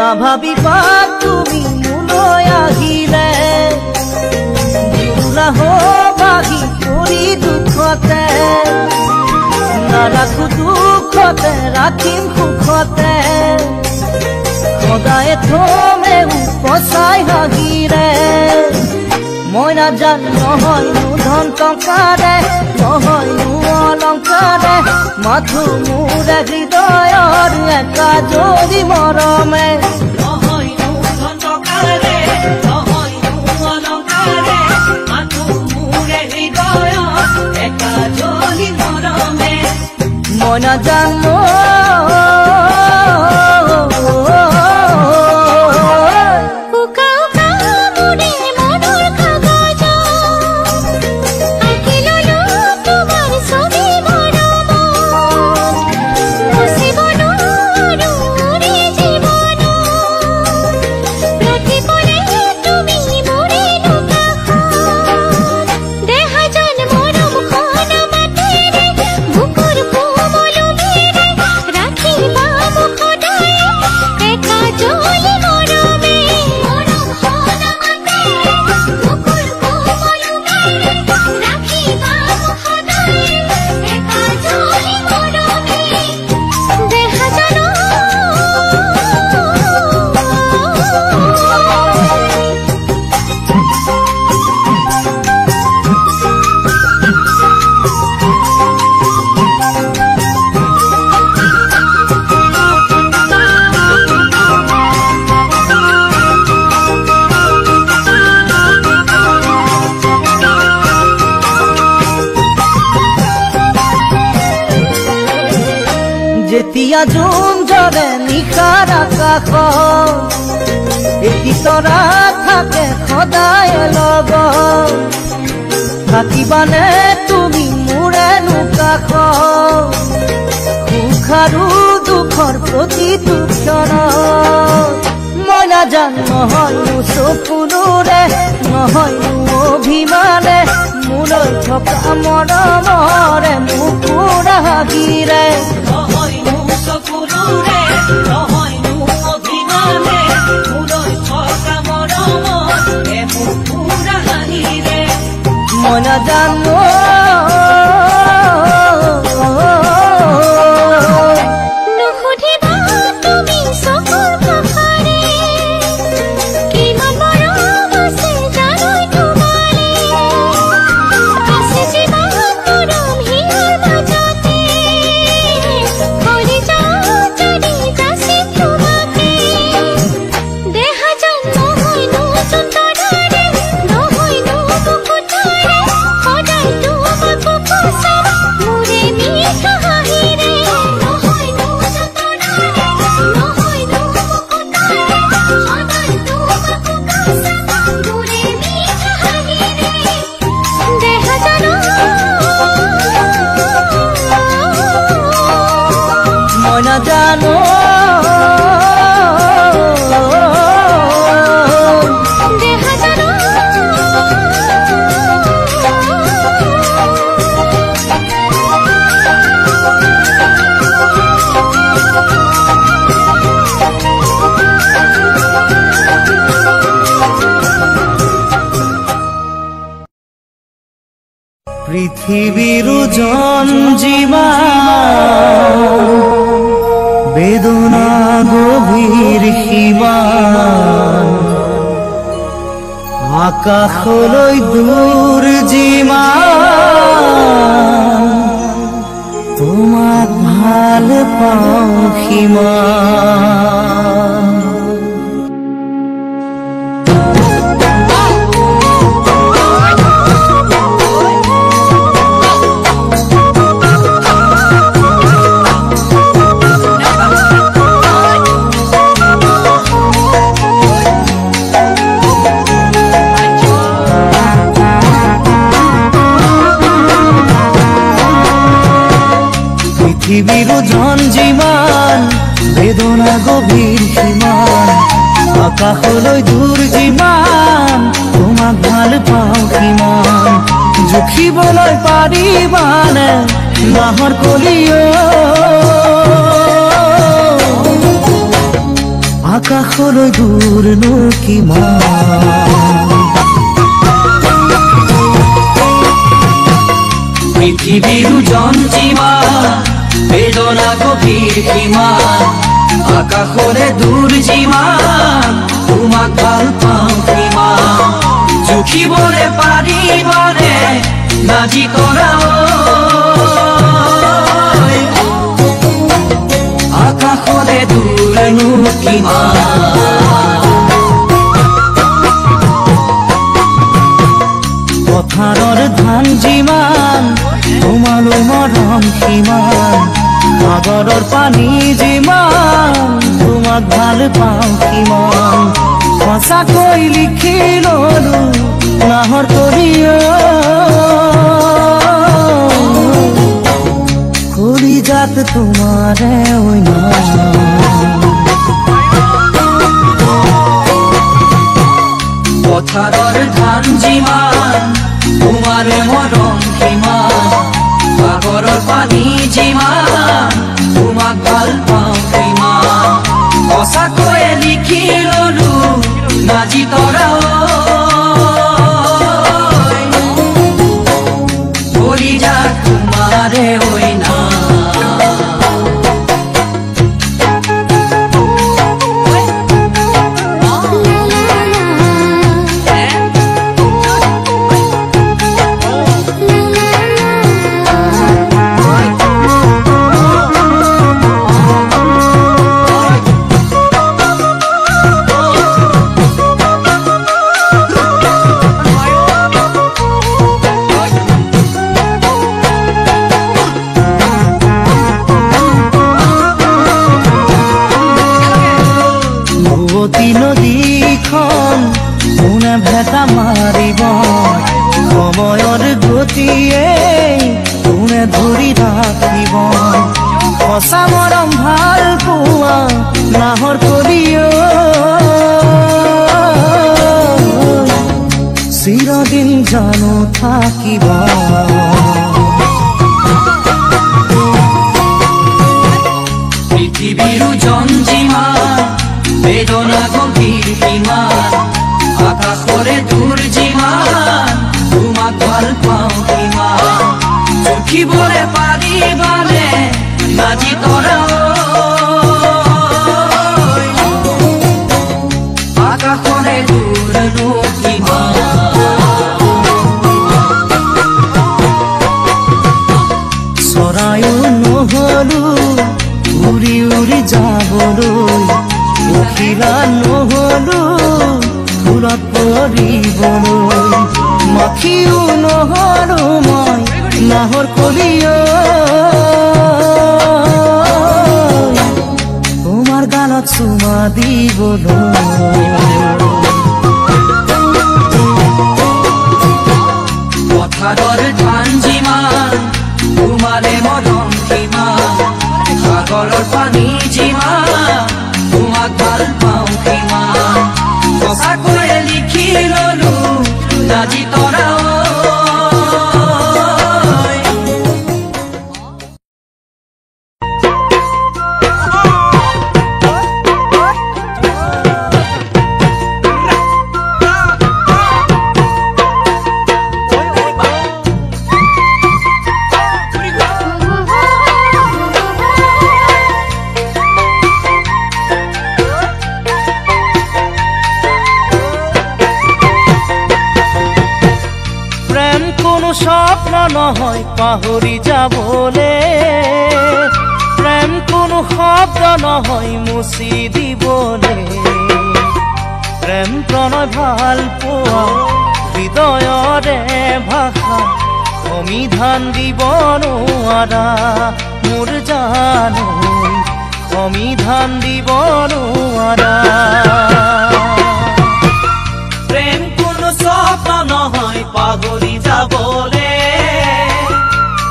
নাভাবিবা তুমি মোলৈ আহিলে জোলা হবাহি পৰি দুখতে নাৰাখো দুখতে ৰাখিম সুখতে সদায় থমে উপচাই হাঁহিৰে মই নাজানো নহয়নো ধন টকাৰে নহয়নো অলংকাৰে মাথো মোৰ হৃদয়ৰ একা যদি মৰমে নহয়নো ধন টকাৰে নহয়নো অলংকাৰে মাথো মোৰ হৃদয়ৰ একা যদি মৰমে মই নাজানো যেতিয়া জোন জ্বলে নিশাৰ আকাশ এটি তৰা থাকে সদায় লগত থাকিবানে তুমি মোৰেনো কাষ সুখ আৰু দুখৰ প্ৰতিটো ক্ষণত মই নাজানো নহয়নো চকুৰে নহয়নো অভিমানে মোলৈ থকা মৰমৰে মোক পুৰা হাঁহিৰে নহয়নো চকুৰে নহয়নো অভিমানে মোলৈ থকা মৰমৰে মোক পুৰা হাঁহিৰে মই নাজানো জানো পৃথিবীৰ জঞ্জিমা বেদনা গভীৰ সীমান আকাশলৈ দূৰ যিমান তোমাক ভাল পাওঁ সিমান পৃথিবীৰ জঞ্জিমান বেদনা গভীৰ সীমান আকাশলৈ দূৰ যিমান তোমাক ভাল পাওঁ সিমান জুখিবলৈ পাৰিবানে বাঁহৰ কলিও আকাশলৈ দূৰনো কিমান পৃথিৱীৰ জঞ্জিমান বেদনা গভীৰ কিমান আকাশৰে দূৰ যিমান তোমাক ভাল পাওঁ কিমান জুখিবলে পাৰিবনে নাজি তৰা আকাশৰে দূৰনো কিমান পথাৰৰ ধান যিমান তোমালৈ মৰম কিমান সাগৰৰ পানী যিমান তোমাক ভাল পাওঁ কিমান সঁচাকৈ লিখি ললো নাহৰ কলিজাত তোমাৰে অন্য পথাৰৰ ধান যিমান তোমাৰে মৰম কিমান সাগৰৰ পানী যিমান তোমাক ভাল পাওঁ কিমান সঁচাকৈয়ে লিখি ললো নাজি তৰা কলিজাত তোমাৰে অন্য নদীখন কোনে ভেটা মাৰিব সময়ৰ গতিয়ে কোনে ধৰি ৰাখিব সঁচা মৰম ভাল পোৱা নাহৰ কলিঅ চিৰদিন জানো থাকিব পৃথিৱীৰ জঞ্জিমান বেদনা গভীৰ কিমান আকাশৰে দূৰ যিমান তোমাক ভাল পাওঁ কিমান জুখিবলে পাৰিবানে নাজি তৰা আকাশৰে দূৰনো কিমান চৰায়ো নহলো উৰি উৰি যাবলৈ পখিলা নহলো ফুলত পৰিবলৈ মাখিও নহলো মই নাহৰ কলিঅ তোমাৰ গালত চুমা দিবলৈ পথাৰৰ ধান যিমান তোমাৰে মৰম কিমান সাগৰৰ পানী যিমান তোমাক ভাল পাওঁ কিমান সঁচাকৈয়ে লিখি ললো নাজি তৰা স্বপ্ন নহয় পাহৰি যাবলে প্ৰেম কোনো শব্দ নহয় মুছি দিবলে প্ৰেম প্ৰণয় ভাল পোৱা হৃদয়ৰে ভাষা সমিধান দিব নোৱাৰা মোৰ জানো সমিধান দিব নোৱাৰা প্ৰেম কোনো স্বপ্ন নহয় পাহৰি যাবলে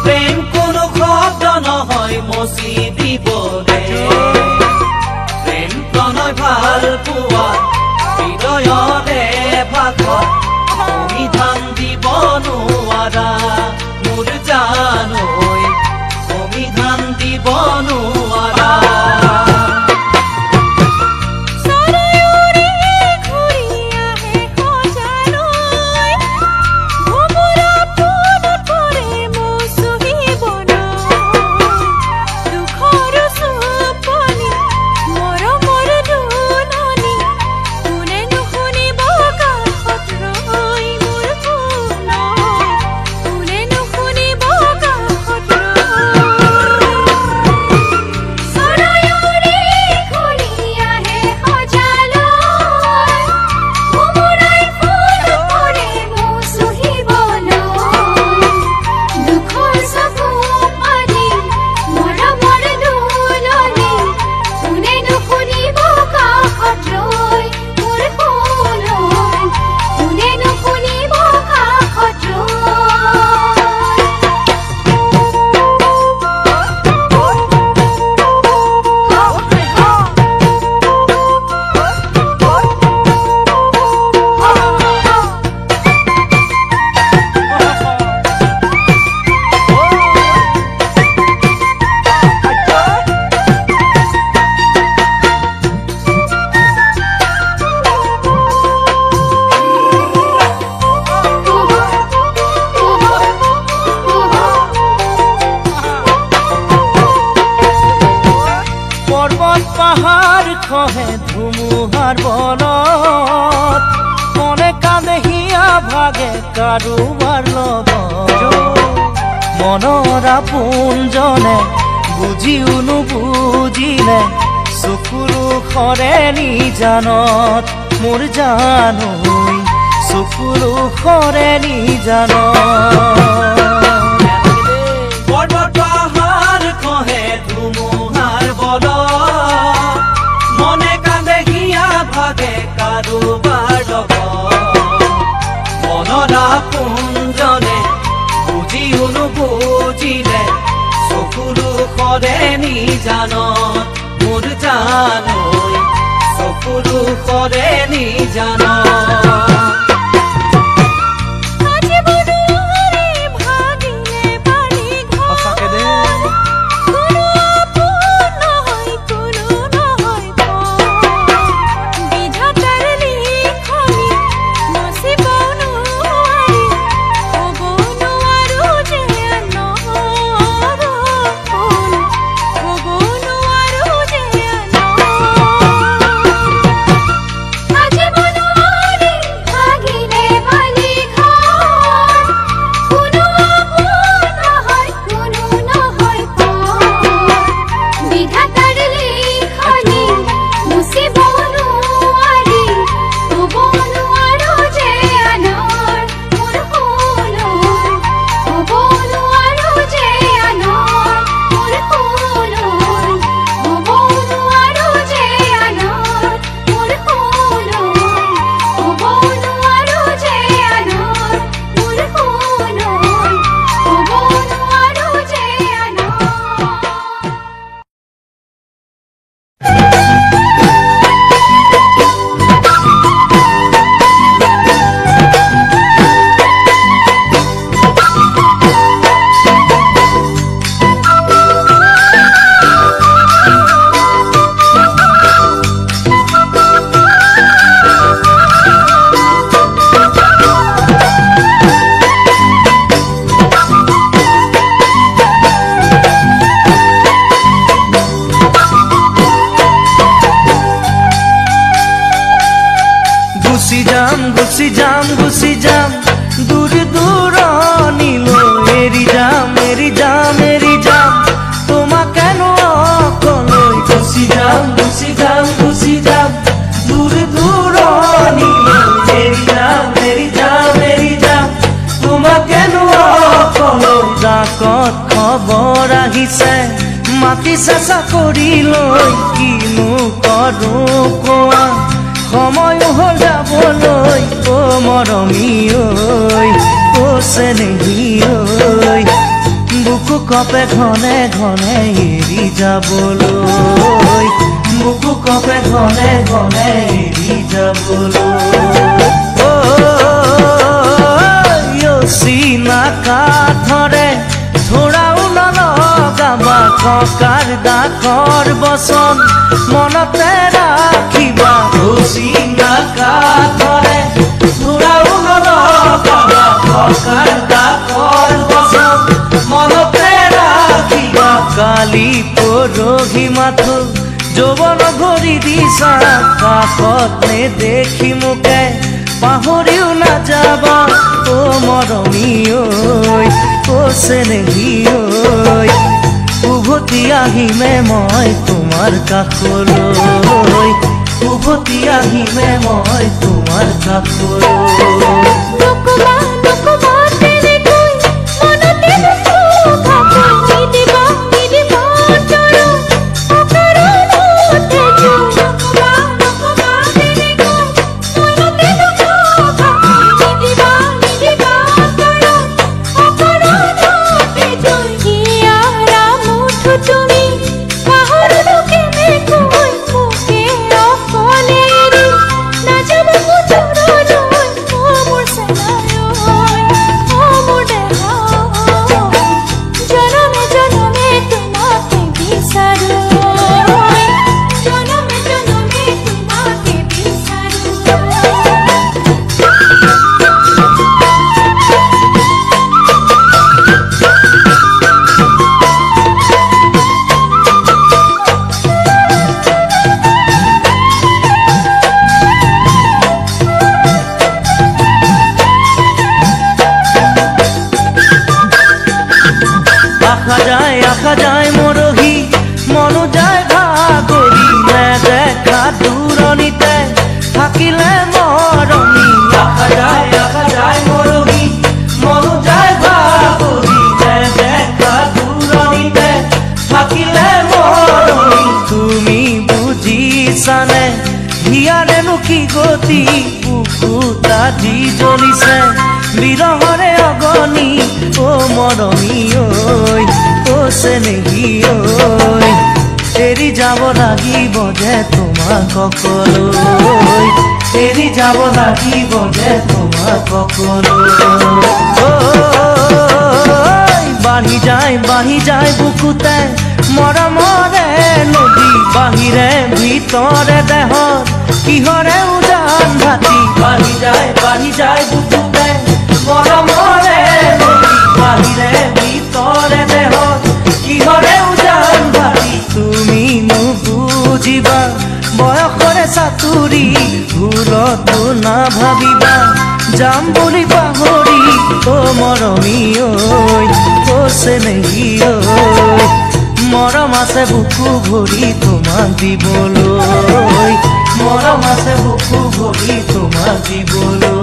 প্ৰেম কোনো শব্দ নহয় মচি দিবলে প্ৰেম প্ৰণয় ভাল পোৱা হৃদয়ৰে ভাষা সমিধান দিব নোৱাৰা মোৰ জানৈ সমিধান দিব নোৱাৰা পাহাৰ খহে ধুমুহাৰ বলত মনে কান্দে হিয়া ভাগে কাৰোবাৰ লগত মনৰ আপোনজনে বুজিও নুবুজিলে চকুৰ খৰে নিজানত মোৰ জানৈ চকুৰ খৰে নিজানত পৰ্বত পাহাৰ খহে ধুমুহাৰ বলত মনে কান্দে হিয়া ভাগে কাৰোবাৰ লগত মনৰ আপোনজনে বুজিও নুবুজিলে চকুৰ খৰে নিজানত মোৰ জানৈ চকুৰ খৰে নিজানত গুচি যাম দূৰ দূৰণিলৈ এৰি যাম তোমাকেনো অকলৈ গুচি যাম দূৰ দূৰণিলৈ এৰি যাম তোমাকেনো অকলৈ ডাকত খবৰ আহিছে মাতিছে চাকৰিলৈ কিনো কৰোঁ কোৱা সময় হ'ল যাবলৈ ও মৰমী ঐ ও চেনেহী ঐ বুকু কপে ঘনে ঘনে এৰি যাবলৈ বুকু কপে ঘনে ঘনে এৰি যাবলৈ চিনা কাঠৰে ধৰাও নলগাবা ককাৰ ডাকৰ বচন মনতে ৰাখিবা চিনা কাঠৰে ধৰাও নলগাবা ককাৰ ডাকৰ বচন মনতে ৰাখিবা কালি পৰহি মাথো যৌৱন ভৰি দিছা কাষত নেদেখি মোকে পাহৰিও নাযাবা ও মৰমী ঐ ও চেনেহী ঐ উভতি আহিমে মই তোমাৰ কাষলৈ উভতি আহিমে মই তোমাৰ কাষলৈ হিয়াৰেনো কি গতি বুকুতা দি জ্বলিছে বিৰহৰে অগনি অ মৰমী ঐ অ চেনেহী ঐ এৰি যাব লাগিব যে তোমাক অকলৈ এৰি যাব লাগিব যে তোমাক অকলৈ বাঢ়ি যায় বুকুতে মৰমৰে নদী বাহিৰে ভিতৰে দেহত কিহৰে উজান ভাতি বাঢ়ি যায় বুকুতে মৰমৰে নদী বাহিৰে ভিতৰে দেহত কিহৰে উজান ভাতি তুমি নুবুজিবা বয়সৰে চাতুৰি ভুলতো নাভাবিবা যাম বুলি পাহৰি অ মৰমী ঐ অ চেনেহী ঐ মৰম আছে বুকু ভৰি তোমাক দিবলৈ মৰম আছে বুকু ভৰি তোমাক দিবলৈ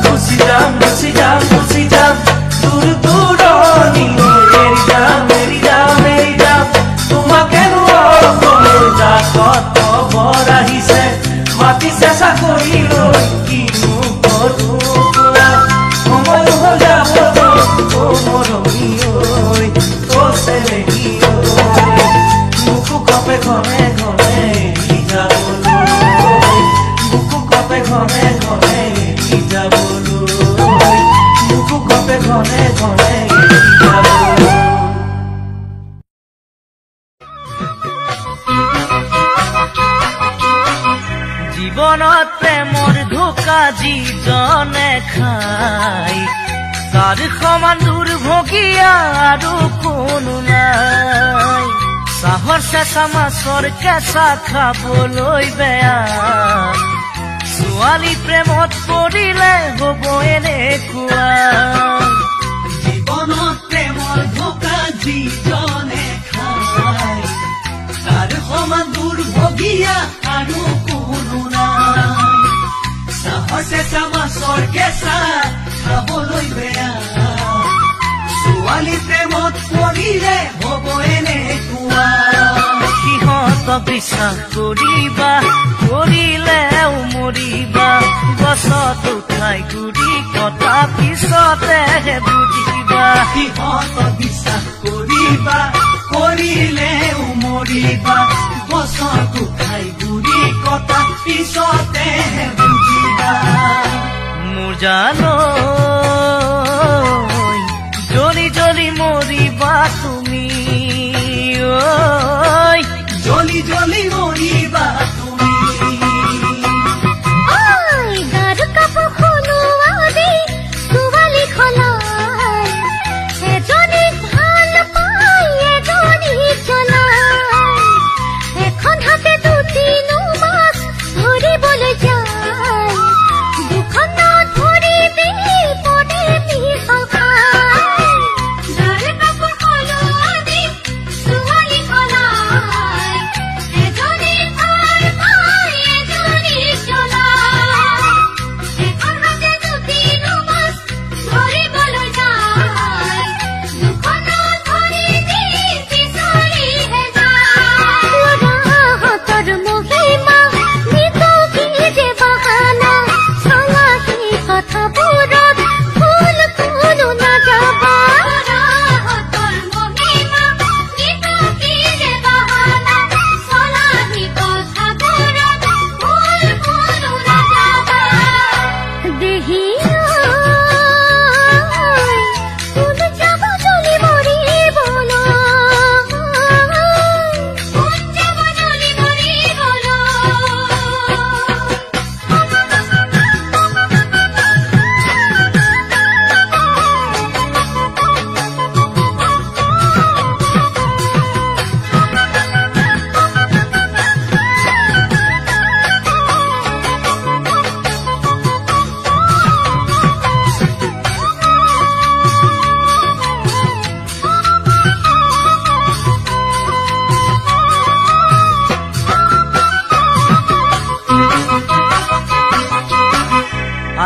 গুচি যাম দূৰ দূৰণিলৈ এৰি যাম তোমাকেনো অকলৈ জাকত খবৰ আহিছে মাতিছে চাকৰিলৈ কিনো কৰো কোৱা সময় হ'ল যাবলৈ অ মৰমী ঐ অ চেনেহী ঐ বুকু কপে ঘৰে ঘৰে এৰি যাবলৈ বুকু কপে ঘৰে ঘৰে এৰি যাবলৈ বুকু কপে ঘৰে ঘৰে এৰি যাবলৈ জীৱনত প্ৰেমৰ ধোকা যিজনে খাই তাৰ সমান দুৰ্ভগীয়া আৰু কোনো নাই চাহৰ চেঁচা মাছৰ কেঁচা খাবলৈ বেয়া ছোৱালী প্ৰেমত পৰিলে হ'ব এনেকুৱা জীৱনত প্ৰেমৰ ধোকা যিজনে খায় তাৰ সমান দুৰ্ভগীয়া আৰু কোনো নাই চাহৰ চেঁচা মাছৰ কেঁচা খাবলৈ বেয়া ছোৱালী প্ৰেমত পৰিলে হ'ব এনেকুৱা সিহঁতক বিশ্বাস কৰিবা কৰিলেও মৰিবা গছত উঠাই গুৰি কটা পিছতেহে বুজিবা সিহঁতক বিশ্বাস কৰিবা কৰিলেও মৰিবা গছত উঠাই গুৰি কটা পিছতেহে বুজিবা মোৰ জানো জ্বলি জ্বলি মৰিবা তুমি জ্বলি জ্বলি মৰিবা তুমি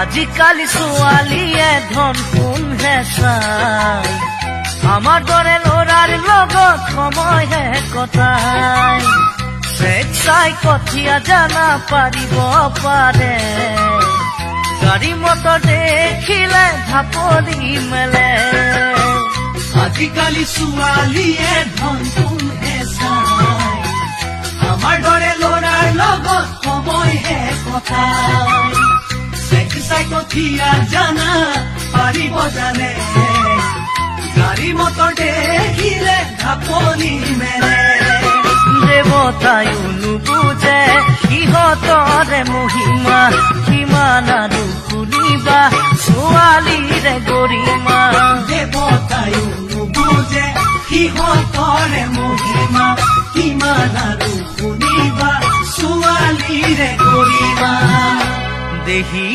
আজিকালি ছোৱালীয়ে ধন কোনহে চাই আমাৰ দৰে ল'ৰাৰ লগত সময়হে কটাই চাই কঠিয়া জানা পাৰিব পাৰে গাড়ী মটৰ দেখিলে ঢাপলি মেলে আজিকালি ছোৱালীয়ে ধন কোনহে চাই আমাৰ দৰে ল'ৰাৰ লগত সময়হে কটাই চাই কঠিয়া জানা পাৰিব জানে গাড়ী মটৰ দেখিলে ঢাপলি মেলে দেৱতায়ো নুবুজে সিহঁতৰে মহিমা কিমান আৰু শুনিবা ছোৱালীৰে গৰিমা দেৱতায়ো নুবুজে সিহঁতৰে মহিমা কিমান আৰু শুনিবা ছোৱালীৰে গৰিমা দেহি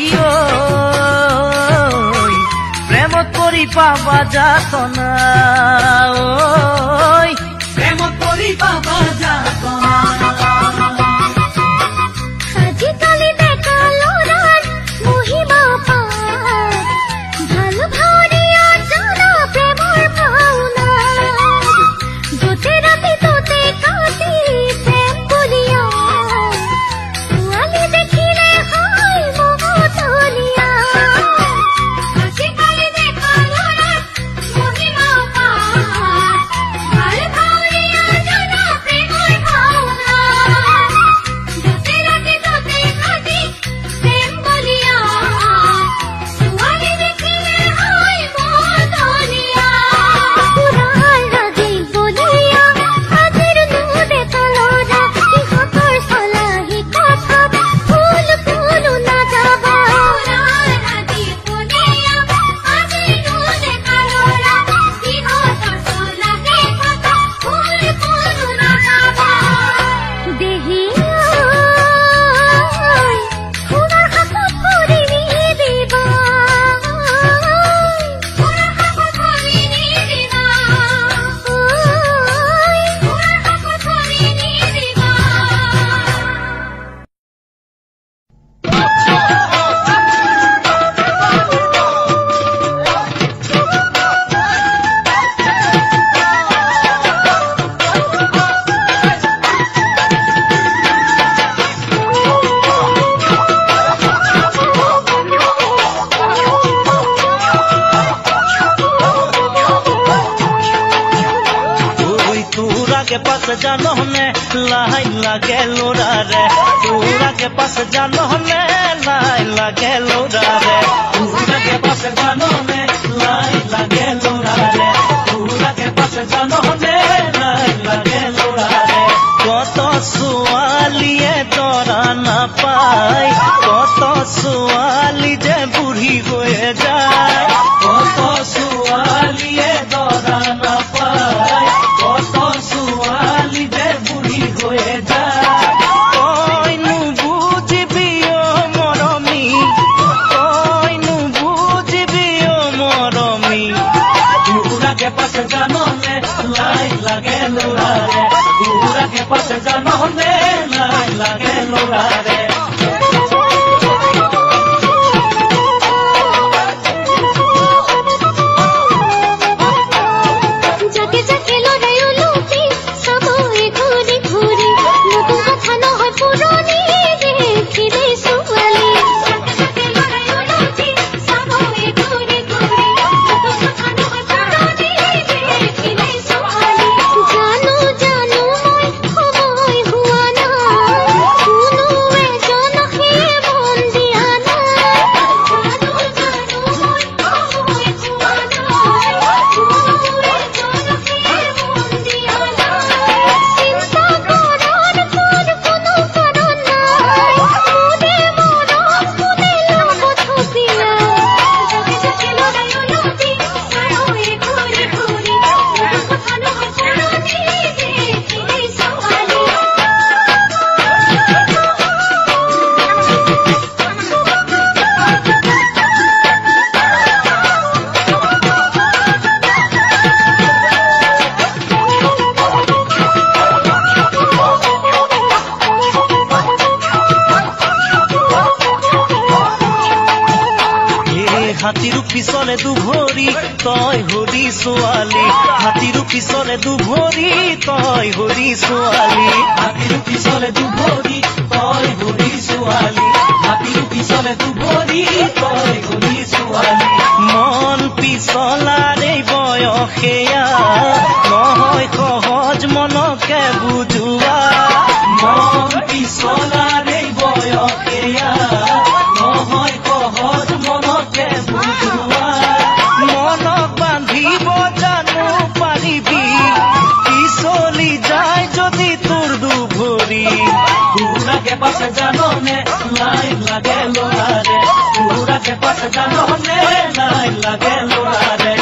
প্ৰেমত পৰি পাবা যাতনা প্ৰেমত পৰি পাবা যাতনা আজিকালি ডেকা ল'ৰাৰ মহিমা পায় ভাল ভাৱৰীয়া জানা প্ৰেমৰ ভাওনা য'তে ৰাতি ত'তে কাটি প্ৰেম কলিয়া ছোৱালী দেখিলে হয় মহতলীয়া আজিকালি ডেকা ল'ৰাৰ মহিমা পায় ভাল ভাৱৰীয়া জানা প্ৰেমৰ ভাওনা য'তে ৰাতি ত'তে কাটি প্ৰেম কলিয়া ছোৱালী দেখিলে হয় মহতলীয়া পুৰাৰ ৰাগী বলিয়া আজিৰ নেদেখা ল'ৰা সিহঁতৰ চলাহী কথাত ভুল কোনো নাযাবা পুৰাৰ ৰাগী বলিয়া আজিৰ নেদেখা ল'ৰা সিহঁতৰ চলাহী কথাত ভুল কোনো নাযাবা দেহি খুৰাৰ হাতত ভৰি নিদিবা খুৰাৰ হাতত ভৰি নিদিবা খুৰাৰ হাতত ভৰি নিদিবা तोरा के पास जानो ने लाई लागे लोरा रे तोरा के पास जानो ने लाई लागे लोरा रे तोरा के पास जानो ने लाई लागे लोरा रे तोरा के पास जानो ने लाई लागे लोरा रे কত ছোৱালীয়ে তৰা নাপায় কত ছোৱালী যে বুঢ়ী হৈ যায় কত ছোৱালীয়ে তৰা নাপায় কত ছোৱালী যে বুঢ়ী হৈ যায় তই নুবুজিবি মৰমী তই নুবুজিবি মৰমী তোৰা के पास जानो ने लाई लागे लोरा रे তোरा के पास जानो ने लाई लागे लोरा रे যাকে যাকে লৰাই ওলটি চাবই ঘূৰি ঘূৰি নতুন কথা নহয় পুৰণি দেখিলে ছোৱালী যাকে যাকে লৰাই ওলটি চাবই ঘূৰি ঘূৰি নতুন কথা নহয় পুৰণি দেখিলে ছোৱালী জানো জানো মই সময় হোৱা নাই কোনোৱে পিছলে দুভৰি তই হৰি ছোৱালী হাতীৰ পিছলে দুভৰি তই হৰি ছোৱালী হাতীৰ পিছলে দুভৰি তই হৰি ছোৱালী হাতীৰ পিছলে দুভৰি তই হৰি ছোৱালী মন পিছলাৰে বয়সেয়া নহয় সহজ মনকে বুজোৱা মন পিছলাৰে বয়সেয়া নহয় সহজ মনকে বুজোৱা মনক বান্ধিব জানো পাৰিবি পিছলি যায় যদি তোৰ দুভৰি পুৰাকে পাছে জাননে লাইন লাগে ল'ৰাৰে পুৰাকে পাছে জাননে লাইন লাগে ল'ৰাৰে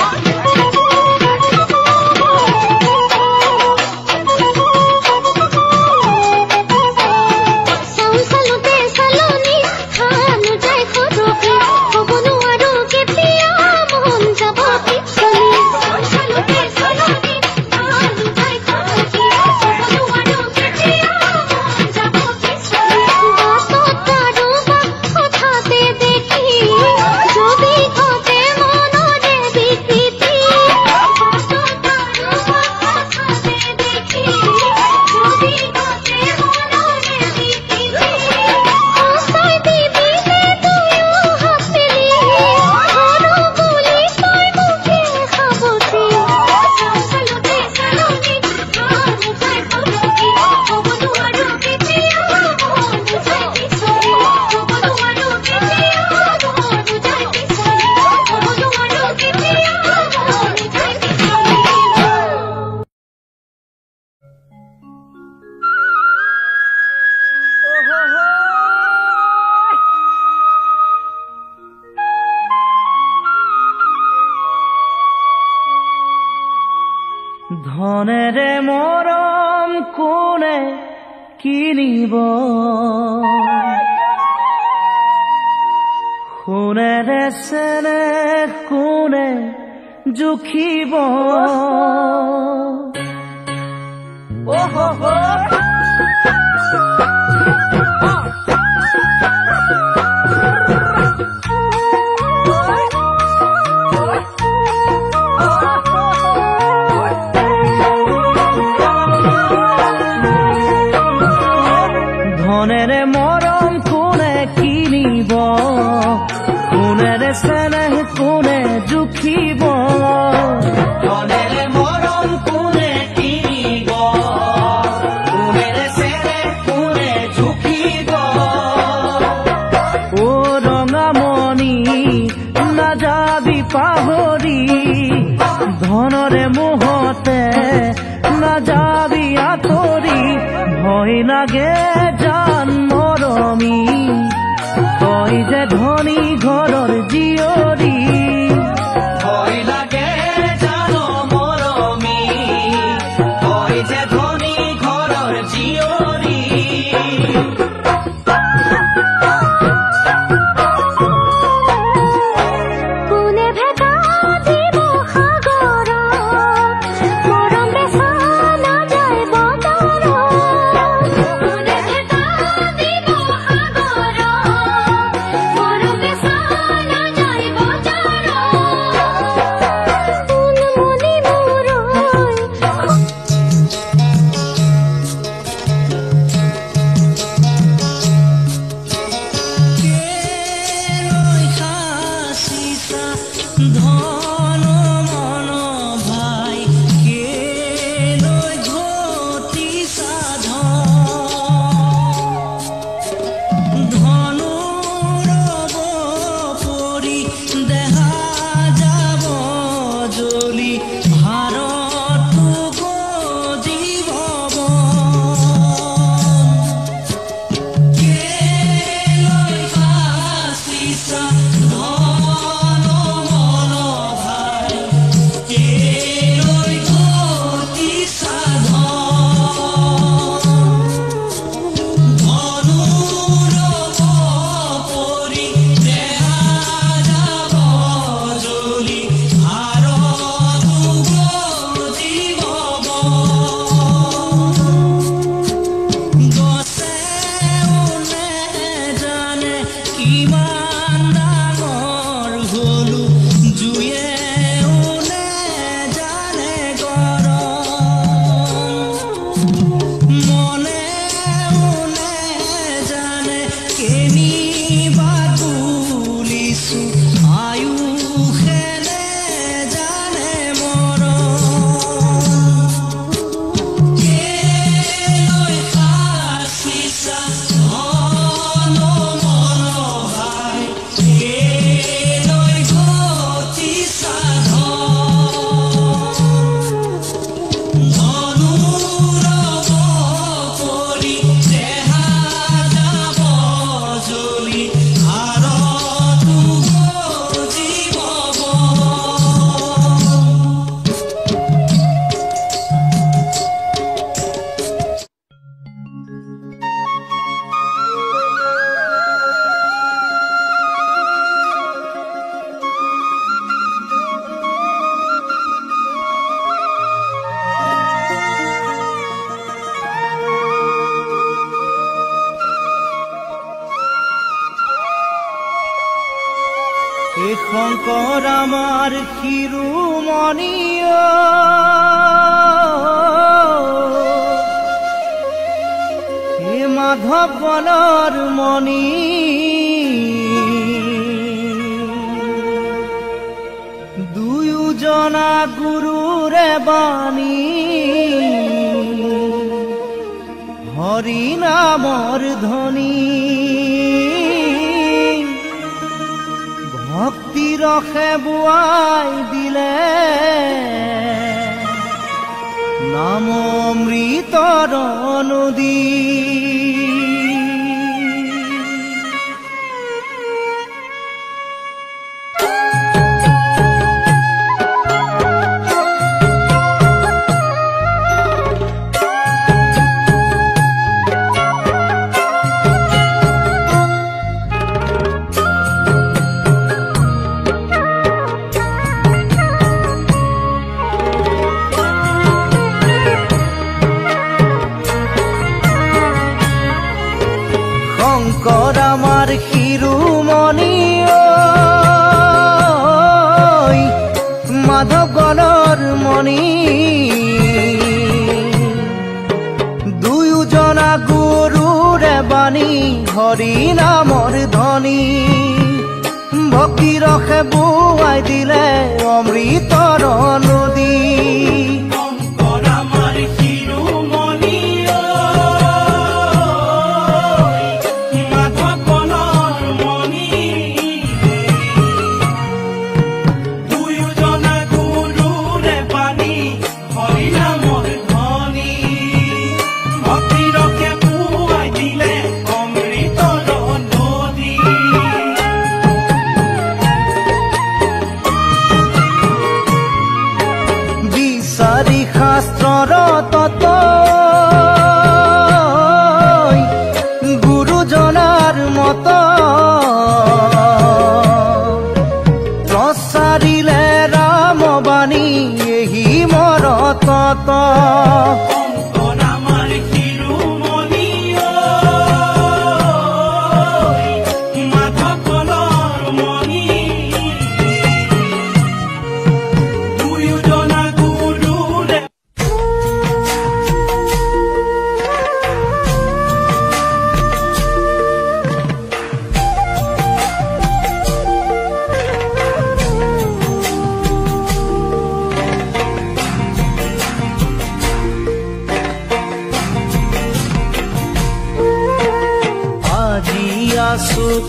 ধনেৰে মৰম কোনে কিনিব সোণেৰে চেনেহ কোনে জুখিব ধনেৰে মৰম কোনে কিনিব সোণেৰে চেনেহ কোনে জুখিব ধনেৰে মৰম কোনে কিনিব সোণেৰে চেনেহ কোনে জুখিব ও ৰঙামণি নাযাবি পাহৰি ধনৰে মোহতে নাযাবি আঁতৰি ভয় লাগে জান মৰমী তই যে ধনী ঘৰৰ জীয়ৰী ভয় লাগে জান মৰমী তই যে ধনী ঘৰৰ জীয়ৰী কোনে ভেটা দিব সাগৰত মৰম বেচা নাযায় বজাৰত কোনে ভেটা দিব সাগৰত মৰম বেচা নাযায় বজাৰত কোন মনি মূৰৈ শংকৰ আমাৰ শিৰোমণি হে মাধৱ গণৰ মণি দুয়োজনা গুৰুৰে বাণী হৰি নামৰ ধ্বনি ভক্তি ৰসে বোৱাই দিলে নাম অমৃতৰ নদী শংকৰ আমাৰ শিৰোমণি মাধৱ গণৰ মণি দুয়োজনা গুৰুৰে বাণী হৰি নামৰ ধ্বনি ভক্তি ৰসে বোৱাই দিলে অমৃতৰ নদী শাস্ত্ৰৰ তত্ত্ব গুৰুজনাৰ মত প্ৰচাৰিলে ৰামবাণী এহি মৰ তত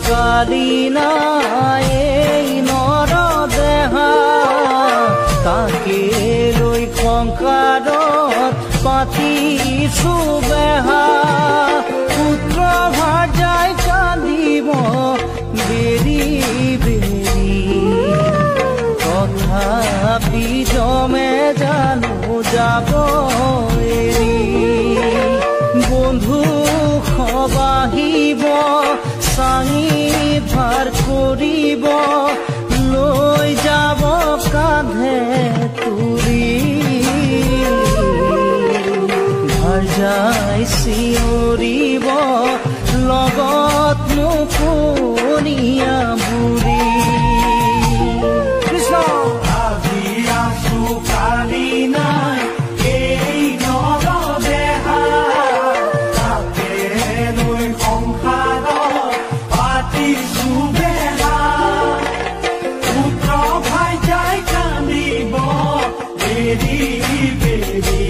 কালি নাই নৰ দেহা তাকে লৈ সংসাৰত পাতিছো বেহা পুত্ৰ ভাজাই কান্দিব বেৰি বেৰি তথাপি জমে জানো যাব এৰি বন্ধু সবাহিব চাঙি ভাৰ কৰিব লৈ যাব কাঁধে তুলি ভাৰ যাই চিঞৰিব লগত নোকোনীয়া বুঢ়ী কৃষ্ণ আজি আছো কালি নাই এই নৰ দেহা তাকে লৈ সংসাৰত পাতিছো বেহা পুত্ৰ ভাইজাই কান্দিব বেৰি বেৰি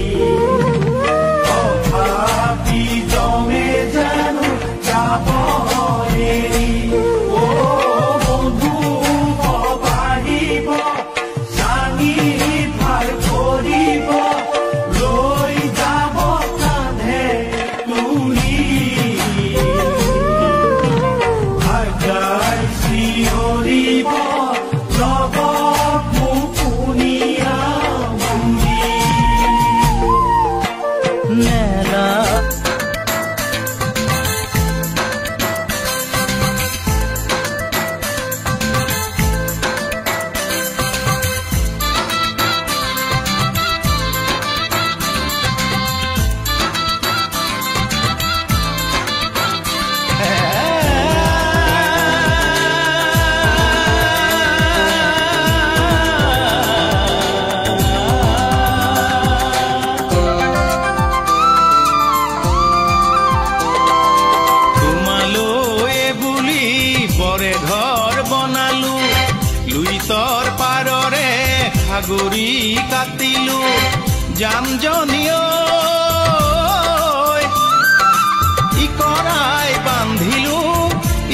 তথাপি জমে জানো যাব এৰি অ বন্ধু সাগৰী কাটিলো জামজনীয়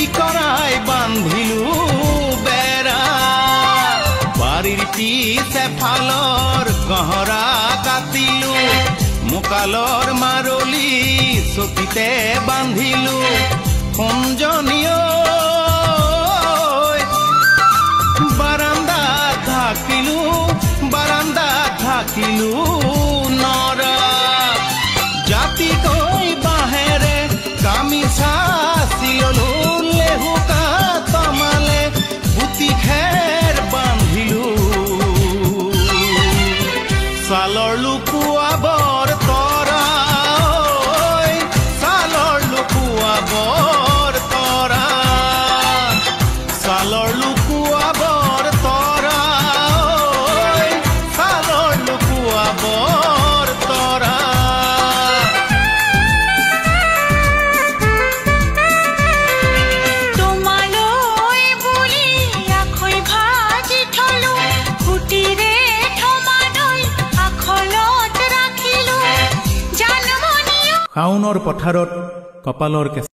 ইকৰাই বান্ধিলো বেৰা বাৰীৰ পিছে ফালৰ গহৰা কাটিলো মুকালৰ মাৰলি চকিতে বান্ধিলো সোণজনীয় বাৰান্দাত থাকিলো নৰা জাতিকৈ বাঁহেৰে গামিছা চিললো লেহুকা তমালে বুটি খেৰ বান্ধিলো ছালৰ লুকুৱা বৰ তৰা ছালৰ লুকুৱা বৰ তৰা ছালৰ লুকুৱা বৰ তৰা ছালৰ লুকুৱা বৰ তৰা শাওনৰ পথাৰত কপালৰ